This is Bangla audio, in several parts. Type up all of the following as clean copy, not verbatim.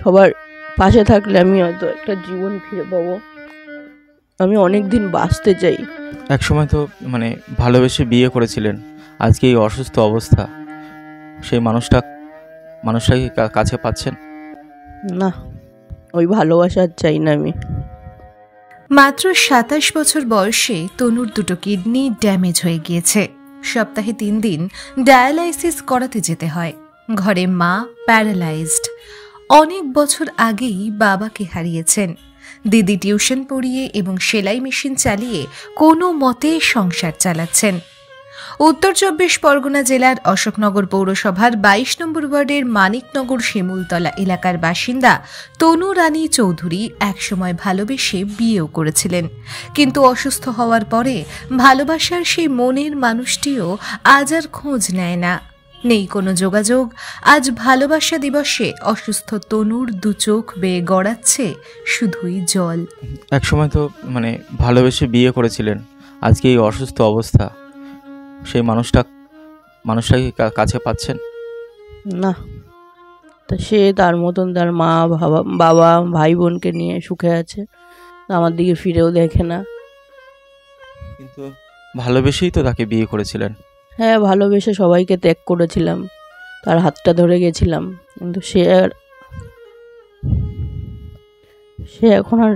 সবার পাশে থাকলে আমি হয়তো একটা জীবন ফিরে পাবো। আমি অনেক দিন বাঁচতে চাই। একসময় তো ভালোবেসে বিয়ে করেছিলেন, আজকে এই অসুস্থ অবস্থা, সেই মানুষটাকে কাছে পাচ্ছেন না, ওই ভালোবাসা চাই না আমি। মাত্র ২৭ বছর বয়সে তনুর দুটো কিডনি ড্যামেজ হয়ে গিয়েছে। সপ্তাহে ৩ দিন ডায়ালাইসিস করাতে যেতে হয়। ঘরে মা প্যারালাইজড। অনেক বছর আগেই বাবাকে হারিয়েছেন। দিদি টিউশন পড়িয়ে এবং সেলাই মেশিন চালিয়ে কোনো মতে সংসার চালাচ্ছেন। উত্তর ২৪ পরগনা জেলার অশোকনগর পৌরসভার ২২ নম্বর ওয়ার্ডের মানিকনগর শিমুলতলা এলাকার বাসিন্দা তনু রানী চৌধুরী একসময় ভালোবেসে বিয়েও করেছিলেন, কিন্তু অসুস্থ হওয়ার পরে ভালোবাসার সেই মনের মানুষটিও আজ আর খোঁজ নেয় না, নেই কোনো যোগাযোগ। আজ ভালোবাসা দিবসে অসুস্থ তনুর দু চোখ বেয়ে গড়াচ্ছে শুধুই জল। একসময় তো ভালোবেসে বিয়ে করেছিলেন, আজকে এই অসুস্থ অবস্থা, সেই মানুষটাকে কাছে পাচ্ছেন না। তা সে তার মতন তার মা বাবা ভাই বোনকে নিয়ে সুখে আছে, আমার দিকে ফিরেও দেখে না। কিন্তু ভালোবেসেই তো তাকে বিয়ে করেছিলেন। হ্যাঁ, ভালোবেসে সবাইকে ত্যাগ করেছিলাম, তার হাতটা ধরে গেছিলাম, কিন্তু সে এখন আর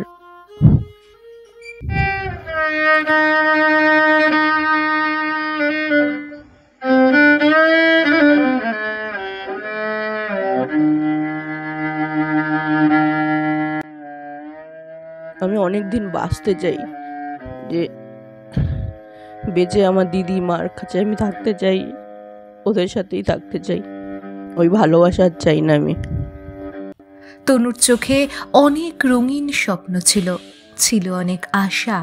আমি অনেক দিন বাঁচতে চাই, যে বেঁচে আমার দিদি মার কাছে আমি থাকতে চাই, ওদের সাথেই থাকতে চাই। ওই ভালোবাসা চাই না আমি। তনুর চোখে অনেক রঙিন স্বপ্ন ছিল অনেক আশা।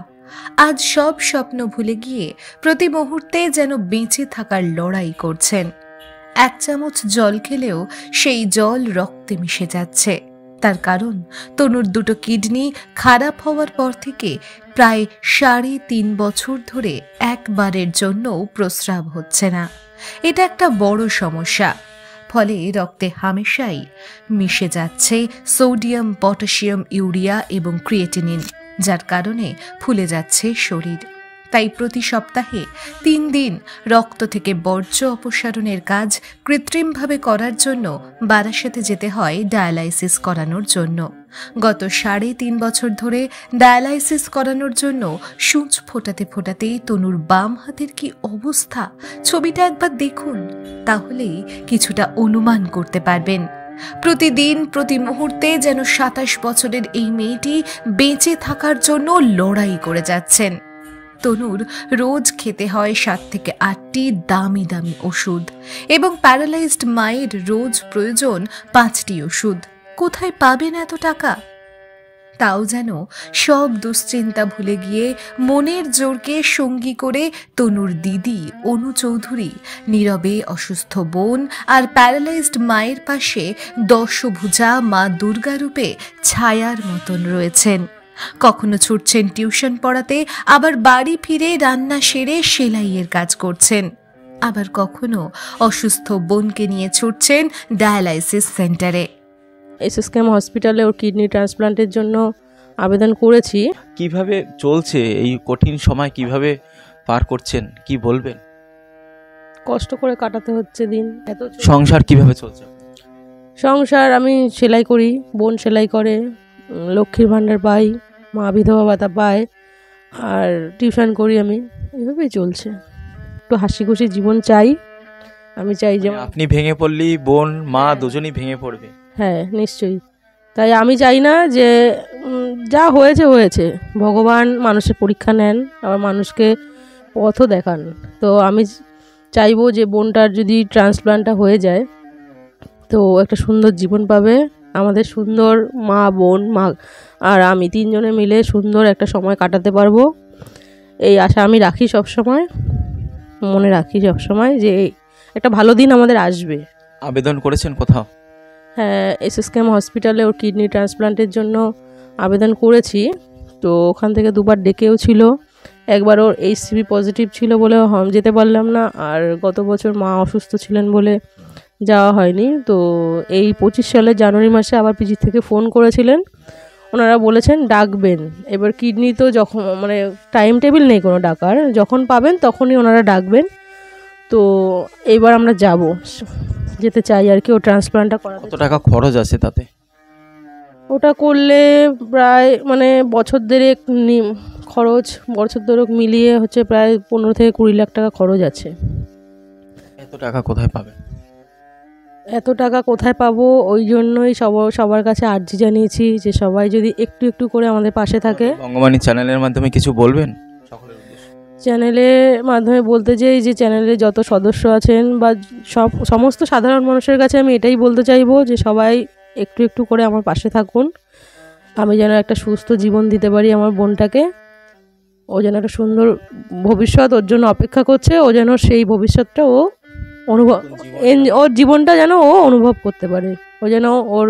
আজ সব স্বপ্ন ভুলে গিয়ে প্রতি মুহূর্তে যেন বেঁচে থাকার লড়াই করছেন। 1 চামচ জল খেলেও সেই জল রক্তে মিশে যাচ্ছে। তার কারণ তনুর দুটো কিডনি খারাপ হওয়ার পর থেকে প্রায় ৩.৫ বছর ধরে একবারের জন্যও প্রস্রাব হচ্ছে না। এটা একটা বড় সমস্যা। ফলে রক্তে হামেশাই মিশে যাচ্ছে সোডিয়াম, পটাশিয়াম, ইউরিয়া এবং ক্রিয়েটিনিন, যার কারণে ফুলে যাচ্ছে শরীর। তাই প্রতি সপ্তাহে ৩ দিন রক্ত থেকে বর্জ্য অপসারণের কাজ কৃত্রিমভাবে করার জন্য বারাসাতে যেতে হয় ডায়ালাইসিস করানোর জন্য। গত ৩.৫ বছর ধরে ডায়ালাইসিস করানোর জন্য সূঁচ ফোটাতে ফোটাতেই তনুর বাম হাতের কি অবস্থা, ছবিটা একবার দেখুন, তাহলেই কিছুটা অনুমান করতে পারবেন। প্রতিদিন প্রতি মুহূর্তে যেন ২৭ বছরের এই মেয়েটি বেঁচে থাকার জন্য লড়াই করে যাচ্ছেন। তনুর রোজ খেতে হয় ৭ থেকে ৮টি দামি দামি ওষুধ এবং প্যারালাইজড মায়ের রোজ প্রয়োজন ৫টি ওষুধ। কোথায় পাবেন এত টাকা? তাও যেন সব দুশ্চিন্তা ভুলে গিয়ে মনের জোরকে সঙ্গী করে তনুর দিদি অনু চৌধুরী নীরবে অসুস্থ বোন আর প্যারালাইজড মায়ের পাশে দশভুজা মা দুর্গা রূপে ছায়ার মতন রয়েছেন। কখনো ছুটছেন টিউশন পড়াতে, আবার বাড়ি ফিরে রান্না সেরে সেলাইয়ের কাজ করছেন, আবার কখনো অসুস্থ বোনকে নিয়ে ছুটছেন ডায়ালাইসিস সেন্টারে। SSKM হসপিটালে ওর কিডনি ট্রান্সপ্লান্টের জন্য আবেদন করেছি। কিভাবে চলছে এই কঠিন সময়, কিভাবে পার করছেন, কি বলবেন? কষ্ট করে কাটাতে হচ্ছে দিন। সংসার কিভাবে চলছে? সংসার আমি সেলাই করি, বোন সেলাই করে, লক্ষ্মীর ভাণ্ডার পাই, মা বিধবা ভাতা পায়, আর টিউশন করি আমি, এভাবেই চলছে। একটু হাসি খুশি জীবন চাই। আমি চাই যে আপনি ভেঙে পড়লেই বোন মা দুজনেই ভেঙে পড়বে। হ্যাঁ, নিশ্চয়ই। তাই আমি চাই না যে যা হয়েছে হয়েছে, ভগবান মানুষের পরীক্ষা নেন, আবার মানুষকে পথও দেখান। তো আমি চাইবো যে বোনটার যদি ট্রান্সপ্লান্টটা হয়ে যায় তো একটা সুন্দর জীবন পাবে, আমাদের সুন্দর মা বোন আর আমি 3 জনে মিলে সুন্দর একটা সময় কাটাতে পারবো, এই আশা আমি রাখি সবসময়, মনে রাখি সবসময় যে একটা ভালো দিন আমাদের আসবে। আবেদন করেছেন কোথাও? হ্যাঁ, SSKM হসপিটালে ওর কিডনি ট্রান্সপ্লান্টের জন্য আবেদন করেছি। তো ওখান থেকে 2বার ডেকেও ছিল। একবার ওর HCV পজিটিভ ছিল বলে যেতে পারলাম না, আর গত বছর মা অসুস্থ ছিলেন বলে যাওয়া হয়নি। তো এই 25 সালের জানুয়ারি মাসে আবার পিজি থেকে ফোন করেছিলেন, ওনারা বলেছেন ডাকবেন। এবার কিডনি তো যখন মানে টাইম টেবিল নেই কোনো ডাকার, যখন পাবেন তখনই ওনারা ডাকবেন। তো এইবার আমরা যাব, যেতে চাই আর কি ও ট্রান্সপ্লান্টটা করাতে। কত টাকা খরচ আছে তাতে? ওটা করলে প্রায় মানে বছর দেড়েক বছর দেড়েক মিলিয়ে হচ্ছে প্রায় 15 থেকে 20 লাখ টাকা খরচ আছে। এত টাকা কোথায় পাবে? এত টাকা কোথায় পাবো, ওই জন্যই সবার কাছে আর্জি জানিয়েছি যে সবাই যদি একটু একটু করে আমাদের পাশে থাকে। বঙ্গবাণী চ্যানেলের মাধ্যমে কিছু বলবেন সকলের উদ্দেশ্যে? চ্যানেলের মাধ্যমে বলতে চাই যে চ্যানেলে যত সদস্য আছেন বা সমস্ত সাধারণ মানুষের কাছে আমি এটাই বলতে চাইবো যে সবাই একটু একটু করে আমার পাশে থাকুন। আমি যেন একটা সুস্থ জীবন দিতে পারি আমার বোনটাকে। ও যেন একটা সুন্দর ভবিষ্যৎ ওর জন্য অপেক্ষা করছে, ও যেন সেই ভবিষ্যৎটা ওর জীবনটা যেন ও অনুভব করতে পারে, ও যেন ওর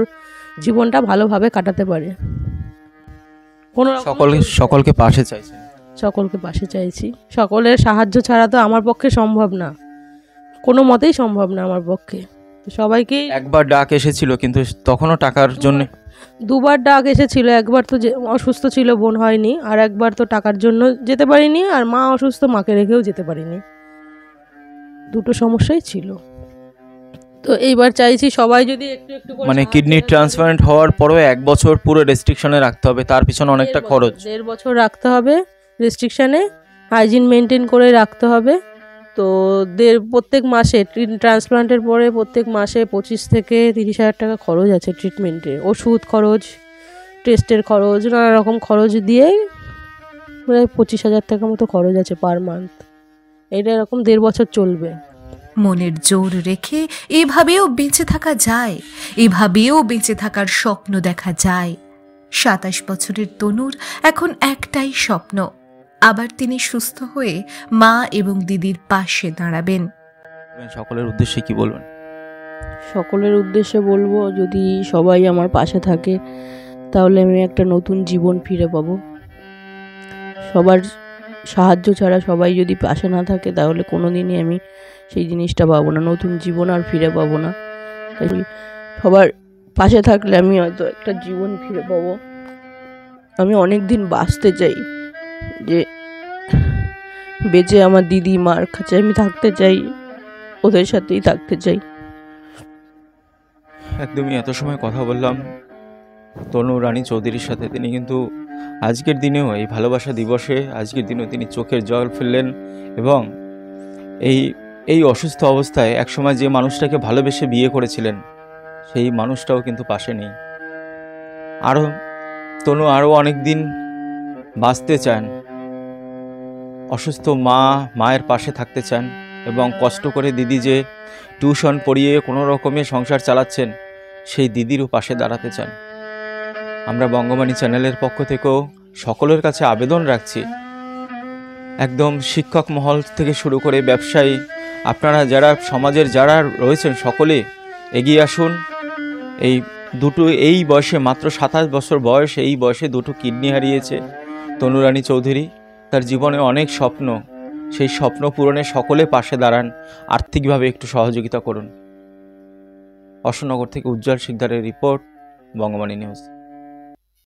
জীবনটা ভালোভাবে কাটাতে পারে। সকলকে পাশে চাইছেন? সকলকে পাশে চাইছি। সকলের সাহায্য ছাড়া তো আমার পক্ষে সম্ভব না, কোনো মতেই সম্ভব না আমার পক্ষে। সবাইকে একবার ডাক এসেছিল কিন্তু তখনও টাকার জন্য। দুবার ডাক এসেছিল, একবার তো অসুস্থ ছিল বোন, হয়নি। আর একবার তো টাকার জন্য যেতে পারিনি, আর মা অসুস্থ, মাকে রেখেও যেতে পারিনি। দুটো সমস্যাই ছিল। তো এইবার চাইছি সবাই যদি একটু একটু করে মানে কিডনি ট্রান্সপ্লান্ট হওয়ার পরেও 1 বছর পুরো রেস্ট্রিকশনে রাখতে হবে, তার পিছনে অনেকটা খরচ। 1.5 বছর রাখতে হবে রেস্ট্রিকশানে, হাইজিন মেনটেন করে রাখতে হবে। তো প্রত্যেক মাসে ট্রান্সপ্লান্টের পরে প্রত্যেক মাসে 25 থেকে 30 হাজার টাকা খরচ আছে ট্রিটমেন্টে, ওষুধ খরচ, টেস্টের খরচ, নানা রকম খরচ দিয়ে প্রায় 25,000 টাকা মতো খরচ আছে পার মান্থ। এটা এরকম 1.5 বছর চলবে। মনের জোর রেখে এভাবেও বেঁচে থাকা যায়, এভাবেও বেঁচে থাকার স্বপ্ন দেখা যায়। 27 বছরের তনুর এখন একটাই স্বপ্ন, আবার তিনি সুস্থ হয়ে মা এবং দিদির পাশে দাঁড়াবেন। সকলের উদ্দেশ্যে কি বলবেন? সকলের উদ্দেশ্যে বলবো, যদি সবাই আমার পাশে থাকে তাহলে আমি একটা নতুন জীবন ফিরে পাবো। সবার সাহায্য ছাড়া সবাই যদি পাশে না থাকে তাহলে কোনো দিনই আমি সেই জিনিসটা পাবো না, নতুন জীবন আর ফিরে পাবো না। তাই সবার পাশে থাকলে আমি হয়তো একটা জীবন ফিরে পাবো। আমি অনেক দিন বাঁচতে চাই, যে বেঁচে আমার দিদি মার কাছে আমি থাকতে চাই, ওদের সাথেই থাকতে চাই। একদমই এত সময় কথা বললাম তনু রানী চৌধুরীর সাথে। তিনি কিন্তু আজকের দিনেও এই ভালোবাসা দিবসে আজকের দিনেও তিনি চোখের জল ফেললেন, এবং এই অসুস্থ অবস্থায় একসময় যে মানুষটাকে ভালোবেসে বিয়ে করেছিলেন সেই মানুষটাও কিন্তু পাশে নেই। তনু আরও অনেক দিন বাঁচতে চান, অসুস্থ মায়ের পাশে থাকতে চান, এবং কষ্ট করে দিদি যে টিউশন পড়িয়ে কোনো রকমে সংসার চালাচ্ছেন সেই দিদিরও পাশে দাঁড়াতে চান। আমরা বঙ্গবাণী চ্যানেলের পক্ষ থেকেও সকলের কাছে আবেদন রাখছি, একদম শিক্ষক মহল থেকে শুরু করে ব্যবসায়ী, আপনারা যারা সমাজের যারা রয়েছেন সকলে এগিয়ে আসুন। এই বয়সে মাত্র 27 বছর বয়স, এই বয়সে 2টো কিডনি হারিয়েছে তনু রানী চৌধুরী। তার জীবনে অনেক স্বপ্ন, সেই স্বপ্ন পূরণে সকলে পাশে দাঁড়ান, আর্থিকভাবে একটু সহযোগিতা করুন। অশোকনগর থেকে উজ্জ্বল শিকদারের রিপোর্ট, বঙ্গবাণী নিউজ।